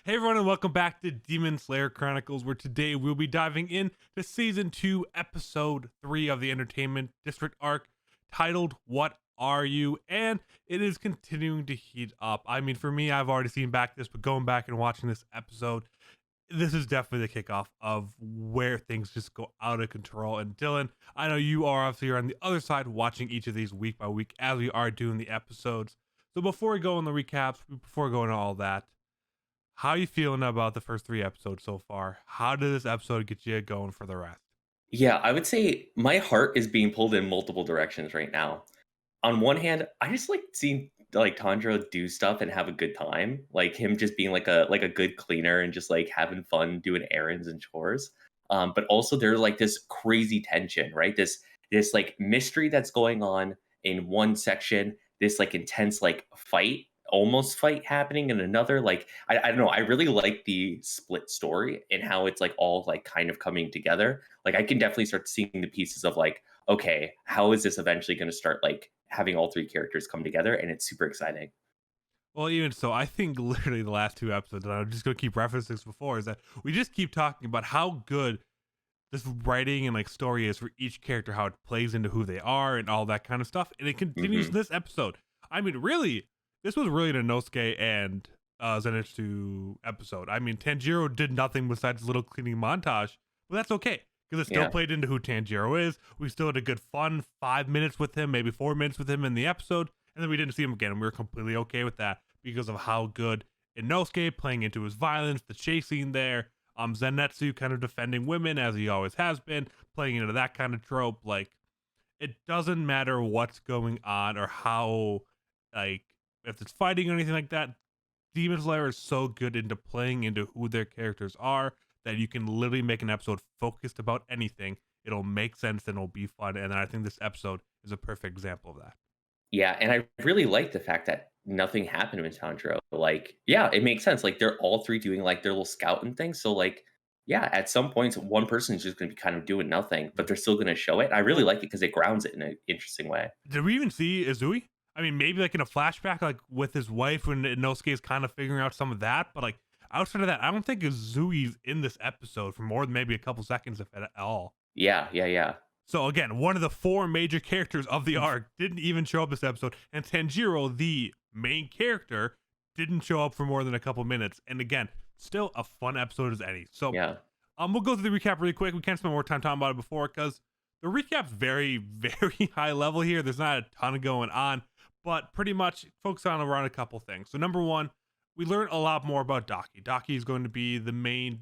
Hey everyone, and welcome back to Demon Slayer Chronicles, where today we'll be diving in to Season 2, Episode 3 of the Entertainment District arc, titled What Are You? And it is continuing to heat up. I mean, for me, I've already seen back this, but going back and watching this episode, this is definitely the kickoff of where things just go out of control. And Dylan, I know you are obviously on the other side watching each of these week by week as we are doing the episodes. So before we go on the recaps, before going to all that, how are you feeling about the first three episodes so far? How did this episode get you going for the rest? Yeah, I would say my heart is being pulled in multiple directions right now. On one hand, I just like seeing like Tanjiro do stuff and have a good time, like him just being like a good cleaner and just like having fun doing errands and chores. But also there's like this crazy tension, right? This like mystery that's going on in one section, this like intense like fight, almost fight happening in another. Like I don't know, I really like the split story and how it's like all like kind of coming together. Like I can definitely start seeing the pieces of like, okay, how is this eventually going to start like having all three characters come together? And it's super exciting. Well, even so, I think literally the last two episodes, and I'm just gonna keep referencing this before, is that we just keep talking about how good this writing and like story is for each character, how it plays into who they are and all that kind of stuff. And it continues in Hmm. this episode. I mean, really, this was really an Inosuke and Zenitsu episode. I mean, Tanjiro did nothing besides a little cleaning montage, but that's okay because it still Yeah. played into who Tanjiro is. We still had a good fun 5 minutes with him, maybe 4 minutes with him in the episode, and then we didn't see him again. And we were completely okay with that because of how good Inosuke playing into his violence, the chasing there, Zenitsu kind of defending women as he always has been, playing into that kind of trope. Like, it doesn't matter what's going on or how, like, if it's fighting or anything like that. Demon Slayer is so good into playing into who their characters are that you can literally make an episode focused about anything. It'll make sense and it'll be fun. And I think this episode is a perfect example of that. Yeah. And I really like the fact that nothing happened with Tanjiro. Like, yeah, it makes sense. Like they're all three doing like their little scouting thing. So like, yeah, at some points, one person is just going to be kind of doing nothing, but they're still going to show it. I really Well, like it because it grounds it in an interesting way. did we even see Izui? I mean, maybe like in a flashback, like with his wife when Inosuke is kind of figuring out some of that. But like outside of that, I don't think Izui's in this episode for more than maybe a couple seconds, if at all. Yeah. Yeah. Yeah. So again, one of the four major characters of the arc didn't even show up this episode, and Tanjiro, the main character, didn't show up for more than a couple minutes. And again, still a fun episode as any. So Yeah. we'll go through the recap really quick. We can't spend more time talking about it before because the recap's very, very high level here. There's not a ton going on, but pretty much focus on around a couple things. So number one, we learned a lot more about Daki. Daki is going to be the main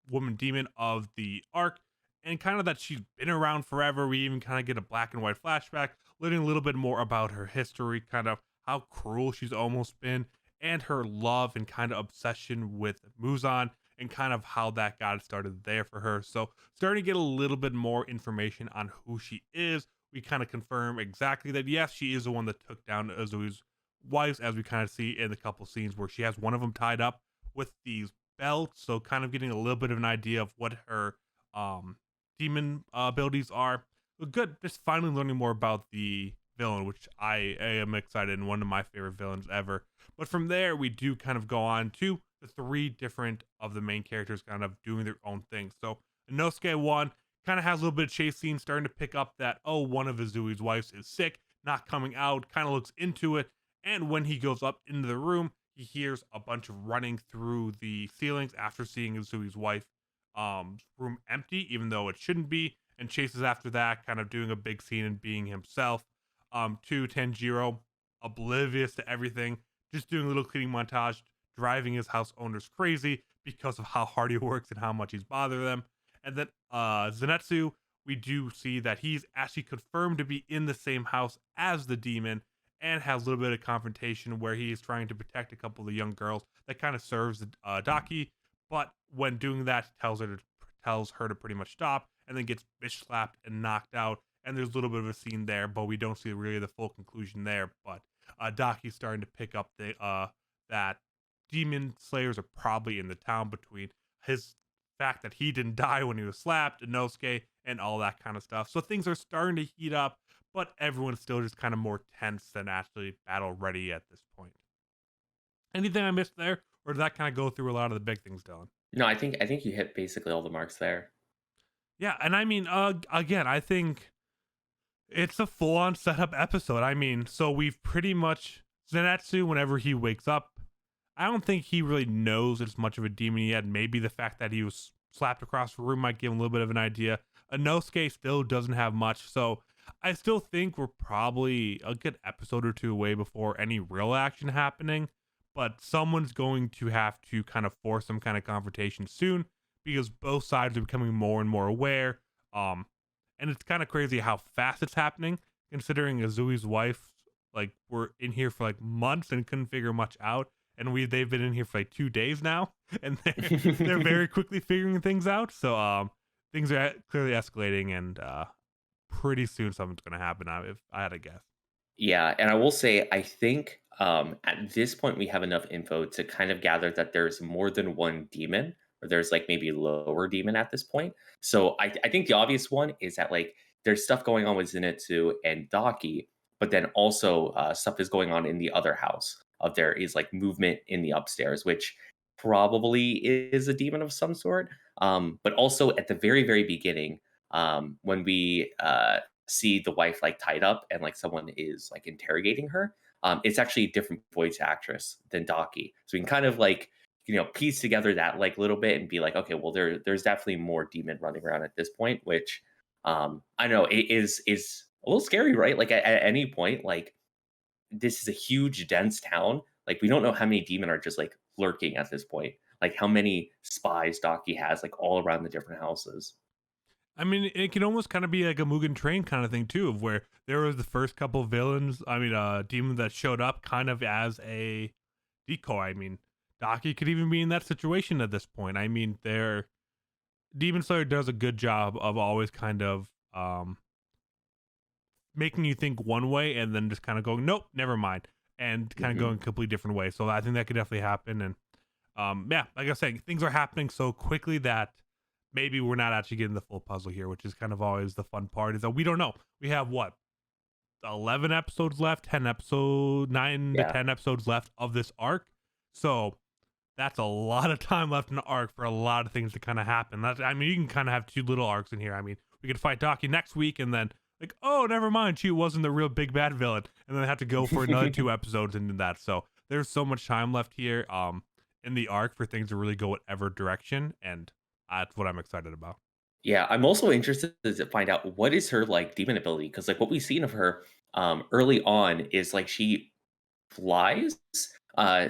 woman demon of the arc, and kind of that she's been around forever. We even kind of get a black and white flashback, learning a little bit more about her history, kind of how cruel she's almost been, and her love and kind of obsession with Muzan, and kind of how that got started there for her. So starting to get a little bit more information on who she is. We kind of confirm exactly that yes, she is the one that took down Azui's wives, as we kind of see in the couple scenes where she has one of them tied up with these belts. So kind of getting a little bit of an idea of what her um demon abilities are. But good, just finally learning more about the villain, which I am excited and one of my favorite villains ever. But from there, we do kind of go on to the three different of the main characters kind of doing their own thing. So Inosuke one kind of has a little bit of chase scene, starting to pick up that, oh, one of Izui's wives is sick, not coming out, kind of looks into it. And when he goes up into the room, he hears a bunch of running through the ceilings after seeing Izui's wife room empty, even though it shouldn't be, and chases after that, kind of doing a big scene and being himself. To Tanjiro, oblivious to everything, just doing a little cleaning montage, driving his house owners crazy because of how hard he works and how much he's bothered them. And then Zenitsu, we do see that he's actually confirmed to be in the same house as the demon and has a little bit of confrontation where he is trying to protect a couple of the young girls that kind of serves Daki, but when doing that, tells her to pretty much stop, and then gets bitch slapped and knocked out. And there's a little bit of a scene there, but we don't see really the full conclusion there. But Daki's starting to pick up the that demon slayers are probably in the town between his fact that he didn't die when he was slapped, Inosuke, and all that kind of stuff. So things are starting to heat up, but everyone's still just kind of more tense than actually battle ready at this point. Anything I missed there, or did that kind of go through a lot of the big things, Dylan? No, I think you hit basically all the marks there. Yeah, and I mean, again, I think it's a full-on setup episode. I mean, so we've pretty much Zenitsu, whenever he wakes up, I don't think he really knows it's much of a demon yet. Maybe the fact that he was slapped across the room might give him a little bit of an idea. Inosuke still doesn't have much, so I still think we're probably a good episode or two away before any real action happening. But someone's going to have to kind of force some kind of confrontation soon because both sides are becoming more and more aware. Um, and it's kind of crazy how fast it's happening, considering Azui's wife, like, we're in here for like months and couldn't figure much out, and they've been in here for like 2 days now, and they're very quickly figuring things out. So things are clearly escalating, and pretty soon something's gonna happen. If I had to guess. Yeah, and I will say, I think at this point we have enough info to kind of gather that there's more than one demon, or there's like maybe lower demon at this point. So I think the obvious one is that like there's stuff going on with Zenitsu and Daki, but then also stuff is going on in the other house. Of there is like movement in the upstairs, which probably is a demon of some sort. But also at the very very beginning, when we see the wife like tied up and like someone is like interrogating her, it's actually a different voice actress than Daki. So we can kind of like piece together that like little bit and be like, okay, well there's definitely more demon running around at this point, which I know it is a little scary, right? Like at any point, like this is a huge dense town. Like we don't know how many demon are just like lurking at this point. Like how many spies Daki has like all around the different houses. I mean, it can almost kind of be like a Mugen Train kind of thing too, of where there was the first couple villains, I mean, demons that showed up kind of as a decoy. I mean, Daki could even be in that situation at this point. I mean, Demon Slayer does a good job of always kind of making you think one way and then just kind of going, nope, never mind, and kind of Mhm. going a completely different way. So I think that could definitely happen. And yeah, like I said, things are happening so quickly that maybe we're not actually getting the full puzzle here, which is kind of always the fun part. Is that we don't know. We have what 11 episodes left, 9 to Yeah. 10 episodes left of this arc. So that's a lot of time left in the arc for a lot of things to kind of happen. I mean, you can kind of have two little arcs in here. I mean, we could fight Daki next week and then like, oh, never mind, she wasn't the real big bad villain, and then have to go for another 2 episodes into that. So there's so much time left here, in the arc for things to really go whatever direction, and that's what I'm excited about. Yeah, I'm also interested to find out what is her like demon ability, because like what we've seen of her early on is like she flies.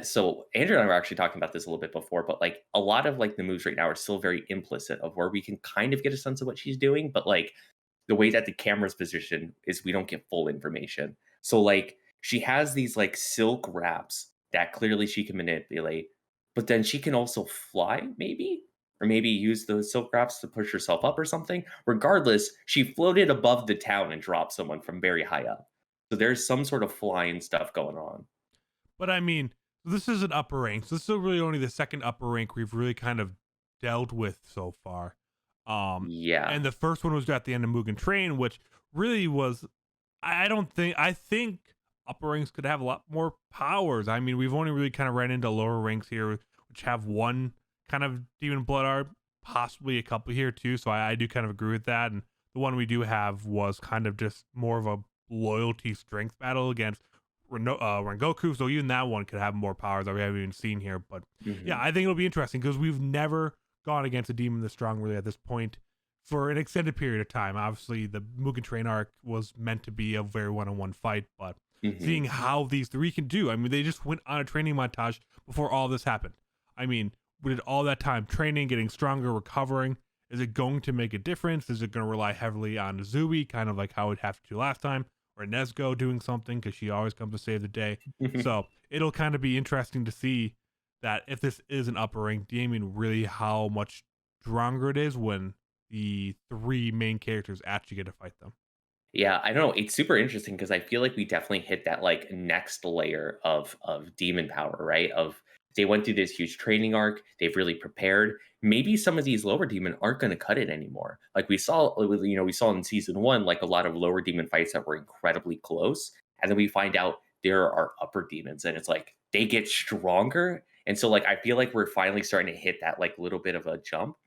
So Andrew and I were actually talking about this a little bit before, but like a lot of like the moves right now are still very implicit of where we can kind of get a sense of what she's doing, but like the way that the camera's positioned is we don't get full information. So like she has these like silk wraps that clearly she can manipulate, but then she can also fly, maybe? Or maybe use those silk wraps to push herself up or something. Regardless, she floated above the town and dropped someone from very high up. So there's some sort of flying stuff going on. But I mean, this is an upper rank. So this is really only the second upper rank we've really kind of dealt with so far. Um, Yeah. and the first one was at the end of Mugen Train, which really was. I don't think. I think upper ranks could have a lot more powers. I mean, we've only really kind of ran into lower ranks here, which have one kind of demon blood art, possibly a couple here too. So I do kind of agree with that. And the one we do have was kind of just more of a loyalty strength battle against Rengoku. So even that one could have more powers that we haven't even seen here. But yeah, Mhm. I think it'll be interesting because we've never gone against a demon this strong really at this point for an extended period of time. Obviously, the Mugen Train arc was meant to be a very one-on-one fight, but seeing Mhm. how these three can do, I mean, they just went on a training montage before all this happened. I mean, we did all that time training, getting stronger, recovering. Is it going to make a difference? Is it going to rely heavily on Zui, kind of like how it had to last time, or Nesgo doing something because she always comes to save the day? So it'll kind of be interesting to see that if this is an upper rank demon, really how much stronger it is when the three main characters actually get to fight them. Yeah, I know. It's super interesting because I feel like we definitely hit that like next layer of demon power, right? Of they went through this huge training arc, they've really prepared. Maybe some of these lower demon aren't going to cut it anymore. Like we saw in season one, like a lot of lower demon fights that were incredibly close, and then we find out there are upper demons, and it's like they get stronger, And so like I feel like we're finally starting to hit that like little bit of a jump.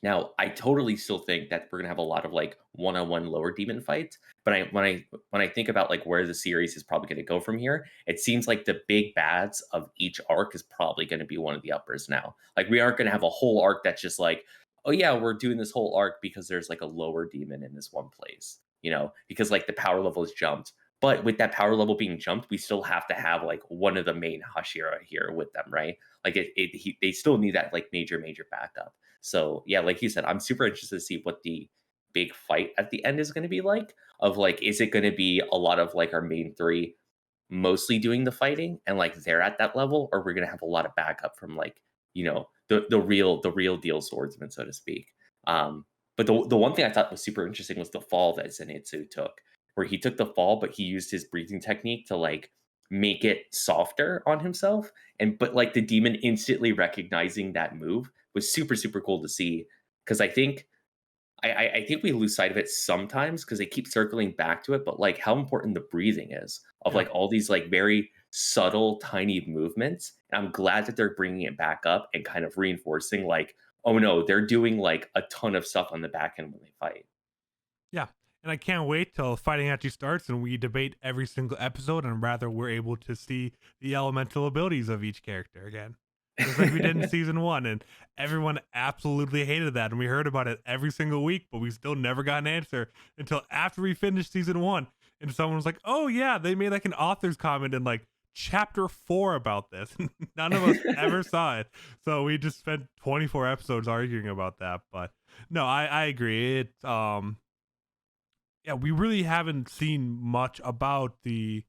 Now, I totally still think that we're gonna have a lot of like one-on-one lower demon fights, but when I think about like where the series is probably gonna go from here, it seems like the big bads of each arc is probably gonna be one of the uppers now. Like we aren't gonna have a whole arc that's just like, oh yeah, we're doing this whole arc because there's like a lower demon in this one place, because like the power level is jumped. But with that power level being jumped, we still have to have like one of the main Hashira here with them, right? Like they still need that like major backup. So yeah, like you said, I'm super interested to see what the big fight at the end is going to be like. Of like, is it going to be a lot of like our main three mostly doing the fighting and like they're at that level, or we're going to have a lot of backup from like the real deal swordsman, so to speak. But the one thing I thought was super interesting was the fall that Zenitsu took, where he took the fall, but he used his breathing technique to like make it softer on himself, but like the demon instantly recognizing that move was super cool to see, because I think we lose sight of it sometimes because they keep circling back to it, but like how important the breathing is of Yeah. like all these like very subtle tiny movements. And I'm glad that they're bringing it back up and kind of reinforcing like, oh no, they're doing like a ton of stuff on the back end when they fight. Yeah. And I can't wait till fighting actually starts and we debate every single episode, and rather we're able to see the elemental abilities of each character again. Just like we did in season 1, and everyone absolutely hated that, and we heard about it every single week, but we still never got an answer until after we finished season 1, and someone was like, "Oh yeah, they made like an author's comment in like chapter 4 about this." None of us ever saw it, so we just spent 24 episodes arguing about that. But no, I agree. Yeah, we really haven't seen much about the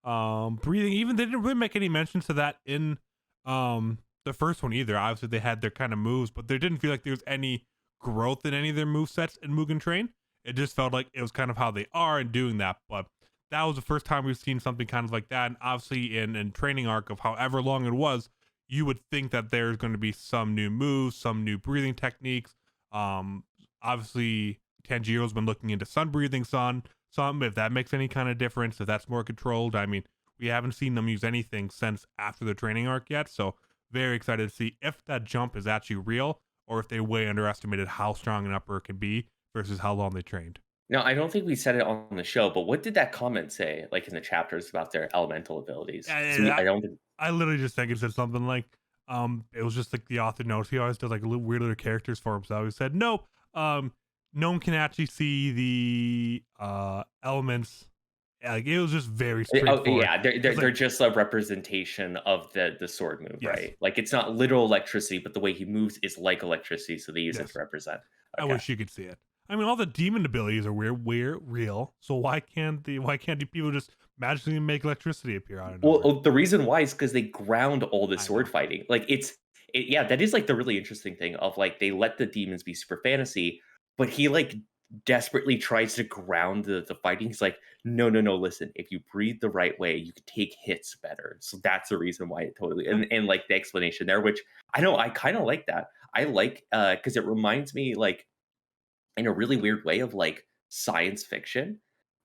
breathing. Even they didn't really make any mentions to that in the first one either. Obviously they had their kind of moves, but there didn't feel like there was any growth in any of their move sets in Mugen Train. It just felt like it was kind of how they are in doing that. But that was the first time we've seen something kind of like that. And obviously in training arc of however long it was, you would think that there's going to be some new moves, some new breathing techniques. Obviously Tanjiro's been looking into sun breathing some, if that makes any kind of difference, if that's more controlled. I mean, we haven't seen them use anything since after the training arc yet, so very excited to see if that jump is actually real or if they way underestimated how strong an upper can be versus how long they trained. No, I don't think we said it on the show, but what did that comment say, like in the chapters about their elemental abilities? Because Yeah, I don't think. I literally just think it said something like, it was just like the author notes. He always does like little weird little characters for himself. He said, no, no one can actually see the elements. Like it was just very Oh straightforward. yeah, they're It they're, was they're like, just a representation of the sword move, yes, right? Like it's not literal electricity, but the way he moves is like electricity, so they use it to yes. represent. I Okay. wish you could see it. I mean, all the demon abilities are weird, real. So why can't the people just magically make electricity appear out of Well, nowhere? the reason why is because they ground all the I sword know. fighting. Like yeah, that is like the really interesting thing of like they let the demons be super fantasy, but he like desperately tries to ground the fighting. He's like, no, listen, if you breathe the right way, you can take hits better. So that's the reason why it totally Yeah. and like the explanation there, which I know I kind of like that. I like because it reminds me like in a really weird way of like science fiction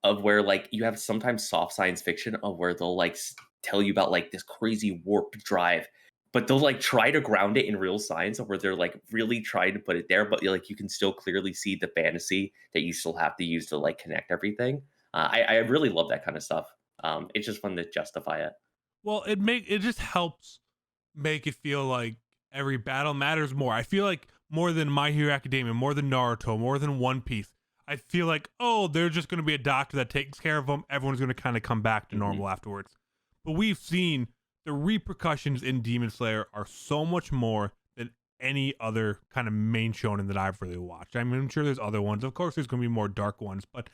of where like you have sometimes soft science fiction of where they'll like tell you about like this crazy warp drive, but they'll like try to ground it in real science of where they're like really trying to put it there, but like you can still clearly see the fantasy that you still have to use to like connect everything. I really love that kind of stuff. It's just fun to justify it. Well, it just helps make it feel like every battle matters more. I feel like more than My Hero Academia, more than Naruto, more than One Piece. I feel like, oh, there's just going to be a doctor that takes care of them. Everyone's going to kind of come back to Mhm. normal afterwards. But we've seen the repercussions in Demon Slayer are so much more than any other kind of main shonen that I've really watched. I mean, I'm sure there's other ones. Of course, there's going to be more dark ones, but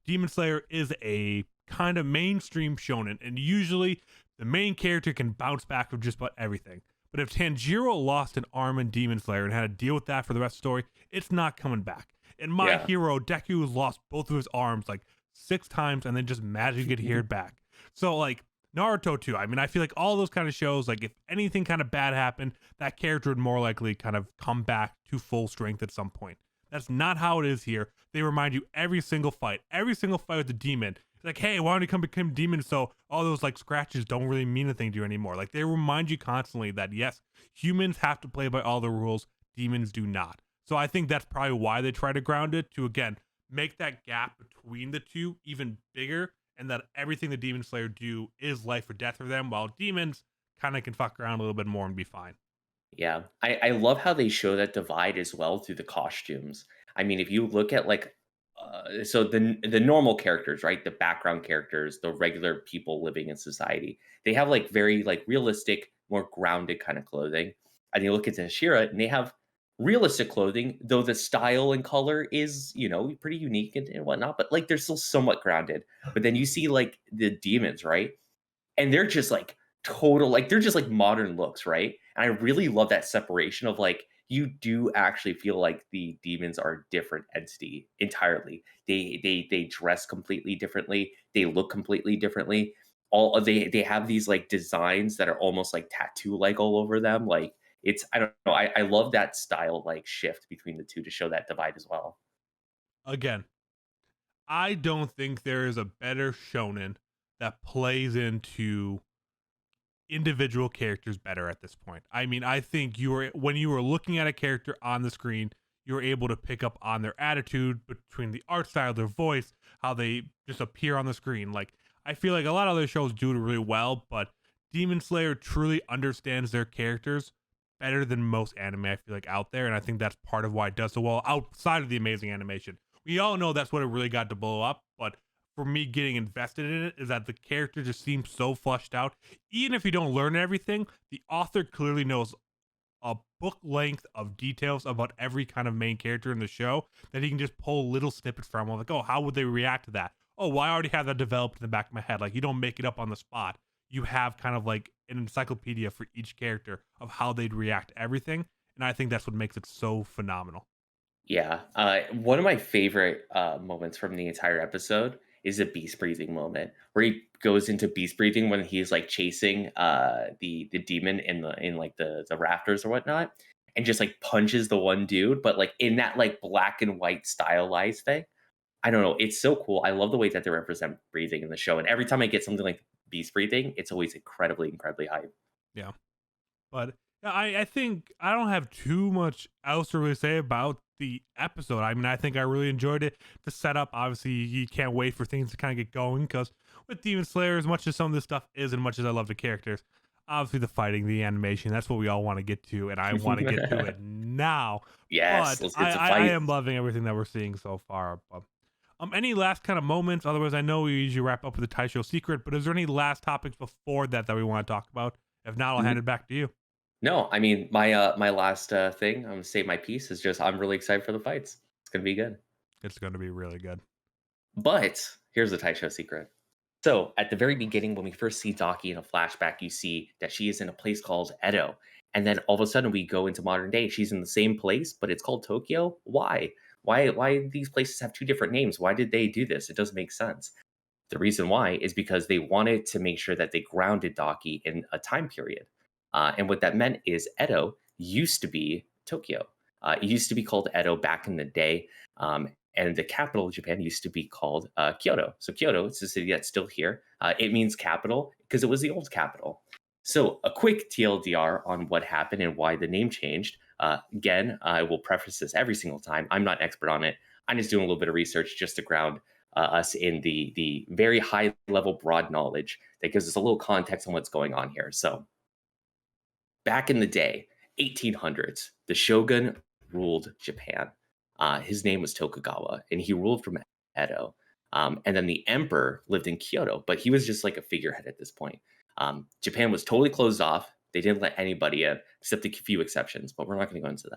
Demon Slayer is a kind of mainstream shonen, and usually the main character can bounce back from just about everything. But if Tanjiro lost an arm in Demon Slayer and had to deal with that for the rest of the story, it's not coming back. In My Yeah. Hero, Deku has lost both of his arms like 6 times and then just magically get healed back. So like Naruto too. I mean, I feel like all those kind of shows, like if anything kind of bad happened, that character would more likely kind of come back to full strength at some point. That's not how it is here. They remind you every single fight with the demon It's like, hey, why don't you come become demons? So all those like scratches don't really mean anything to you anymore. Like they remind you constantly that yes, humans have to play by all the rules, demons do not. So I think that's probably why they try to ground it to again make that gap between the two even bigger, and that everything the Demon Slayer do is life or death for them, while demons kind of can fuck around a little bit more and be fine. Yeah, I love how they show that divide as well through the costumes. I mean, if you look at like, so the normal characters, right, the background characters, the regular people living in society, they have like very like realistic, more grounded kind of clothing. And you look at the Shira, and they have realistic clothing, though the style and color is pretty unique and whatnot. But like, they're still somewhat grounded. But then you see like the demons, right? And they're just like total like they're just like modern looks, right? And I really love that separation of like you do actually feel like the demons are a different entity entirely. They dress completely differently. They look completely differently. All they have these like designs that are almost like tattoo like all over them. Like it's I don't know. I love that style like shift between the two to show that divide as well. Again, I don't think there is a better shonen that plays into individual characters better at this point. I mean, I think you were when you were looking at a character on the screen, you were able to pick up on their attitude between the art style, their voice, how they just appear on the screen. Like I feel like a lot of other shows do it really well, but Demon Slayer truly understands their characters better than most anime I feel like out there, and I think that's part of why it does so well outside of the amazing animation. We all know that's what it really got to blow up, but for me getting invested in it is that the character just seems so flushed out. Even if you don't learn everything, the author clearly knows a book length of details about every kind of main character in the show that he can just pull little snippets from. Like, oh, how would they react to that? Oh, well, I already have that developed in the back of my head. Like, you don't make it up on the spot. You have kind of like an encyclopedia for each character of how they'd react to everything. And I think that's what makes it so phenomenal. Yeah, one of my favorite moments from the entire episode is a beast breathing moment where he goes into beast breathing when he's like chasing the demon in like the rafters or whatnot, and just like punches the one dude, but like in that like black and white stylized thing. I don't know, it's so cool. I love the way that they represent breathing in the show, and every time I get something like beast breathing, it's always incredibly hype. Yeah. But yeah, I think I don't have too much else to really say about the episode. I mean, I think I really enjoyed it. The setup, obviously, you can't wait for things to kind of get going because with Demon Slayer, as much as some of this stuff is, and much as I love the characters, obviously the fighting, the animation, that's what we all want to get to, and I want to get to it now. Yes, But let's get I, to I, I fight. am loving everything that we're seeing so far. Any last kind of moments? Otherwise, I know we usually wrap up with the Taisho secret, but is there any last topics before that we want to talk about? If not, I'll hand it back to you. No, I mean, my last, thing, I'm gonna say my piece is just I'm really excited for the fights. It's gonna be good. It's going to be really good. But here's the Taisho secret. So at the very beginning, when we first see Daki in a flashback, you see that she is in a place called Edo. And then all of a sudden we go into modern day. She's in the same place, but it's called Tokyo. Why? Why these places have two different names? Why did they do this? It doesn't make sense. The reason why is because they wanted to make sure that they grounded Daki in a time period. And what that meant is Edo used to be Tokyo. It used to be called Edo back in the day. And the capital of Japan used to be called Kyoto. So Kyoto, it's a city that's still here. It means capital because it was the old capital. So a quick TLDR on what happened and why the name changed. Again, I will preface this every single time. I'm not an expert on it. I'm just doing a little bit of research just to ground us in the very high level broad knowledge that gives us a little context on what's going on here. So back in the day, 1800s, the shogun ruled Japan. His name was Tokugawa, and he ruled from Edo. And then the emperor lived in Kyoto, but he was just like a figurehead at this point. Japan was totally closed off. They didn't let anybody in, except a few exceptions, but we're not going to go into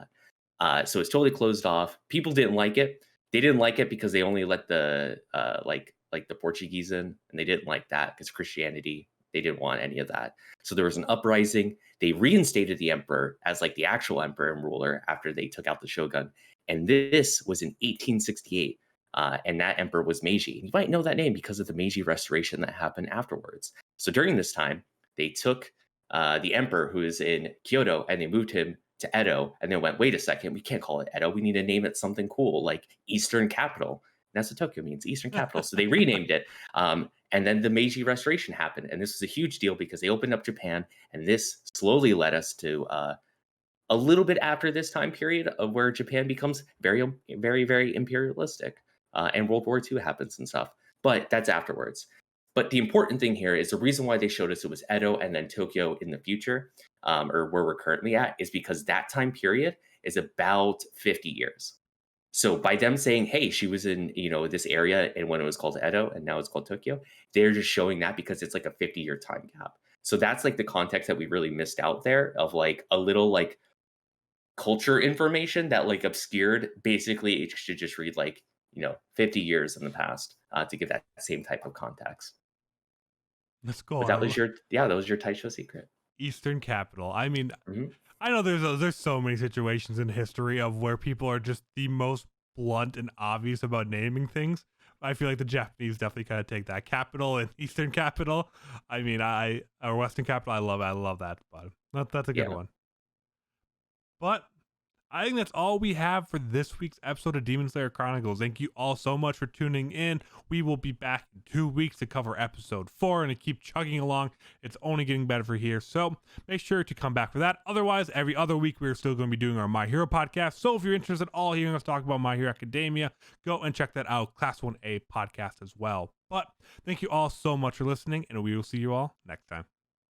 that. So it's totally closed off. People didn't like it. They didn't like it because they only let the like the Portuguese in, and they didn't like that because Christianity. They didn't want any of that. So there was an uprising. They reinstated the emperor as like the actual emperor and ruler after they took out the shogun. And this was in 1868. And that emperor was Meiji. You might know that name because of the Meiji Restoration that happened afterwards. So during this time, they took the emperor who is in Kyoto and they moved him to Edo and then went, wait a second, we can't call it Edo. We need to name it something cool like Eastern Capital. That's what Tokyo means, Eastern Capital. So they renamed it. And then the Meiji Restoration happened. And this was a huge deal because they opened up Japan. And this slowly led us to a little bit after this time period of where Japan becomes very, very, very imperialistic, and World War II happens and stuff. But that's afterwards. But the important thing here is the reason why they showed us it was Edo and then Tokyo in the future, or where we're currently at, is because that time period is about 50 years. So by them saying, "Hey, she was in this area," and when it was called Edo and now it's called Tokyo, they're just showing that because it's like a 50-year time gap. So that's like the context that we really missed out there of like a little like culture information that like obscured. Basically, it should just read like 50 years in the past to give that same type of context. Let's go. But that was your Taisho secret. Eastern Capital. I mean, Mhm. I know there's so many situations in history of where people are just the most blunt and obvious about naming things. I feel like the Japanese definitely kind of take that capital and Eastern Capital. I mean, or Western Capital. I love that, but that's a good Yeah. one. But I think that's all we have for this week's episode of Demon Slayer Chronicles. Thank you all so much for tuning in. We will be back in 2 weeks to cover episode 4 and to keep chugging along. It's only getting better for here. So make sure to come back for that. Otherwise, every other week, we're still going to be doing our My Hero podcast. So if you're interested at all hearing us talk about My Hero Academia, go and check that out. Class 1A podcast as well. But thank you all so much for listening, and we will see you all next time.